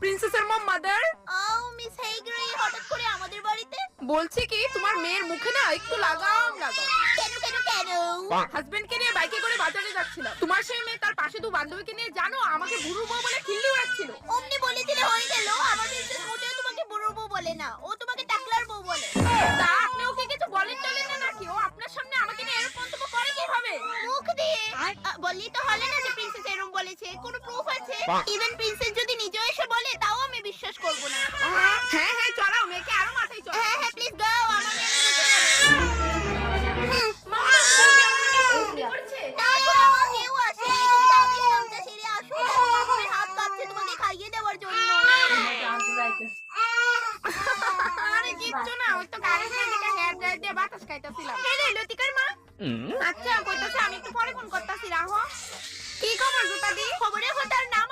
প্রিন্সেসের মম mother. Miss হেইগ্রে হঠাৎ করে আমাদের বাড়িতে? বলছি কি তোমার মেয়ের মুখে না একটু লাগাম। কেন কেন কেন? হাজবেন্ডকে নিয়ে বাইকে করে বাজারে যাচ্ছিলাম। তোমার সেই মেয়ে তার পাশে দু বান্ধবীকে নিয়ে জানো আমাকে বুড়ো বউ বলে খিল্লি উড়াচ্ছিল। অমনি বলে দিলে হয়ে গেল। আমার প্রিন্সেস মোটেও তোমাকে বুড়ো বউ বলে না, ও তোমাকে টাকলার বউ বলে। তা আপনি ওকে কিছু বলেন টলেন না নাকি? ও আপনার সামনে আমাকে নিয়ে এরকম মন্তব্য করে কিভাবে? মুখ দিয়ে বললি তো হলে না যে প্রিন্সেস এরকম বলেছে, কোনো প্রুফ আছে? ইভেন প্রিন্সেস যদি নিজে এসে বলে তাও আমি বিশ্বাস করব না। হ্যাঁ হ্যাঁ চড়াও মেয়েকে আরো মাথায় চড়াও। হ্যাঁ হ্যাঁ প্লিজ গাও, আমার মেয়ে বুঝতে পারে। না শোনো, আমার কেউ আসে, তুমি তাড়াতাড়ি নামটা সেরে আসো। আমার হাত কাঁপছে তোমাকে খাইয়ে দেওয়ার জন্য। আরে কিচ্ছু না, ওই তো গাড়ির দিকে হেয়ার ড্রায়ার দিয়ে বাতাস খাইতেছিলাম। এই রে লতিকার মা। আচ্ছা কইতাছে আমি একটু পরে ফোন করতাছি, রাহো। কি খবর জুতা দি? খবরের কথার নাম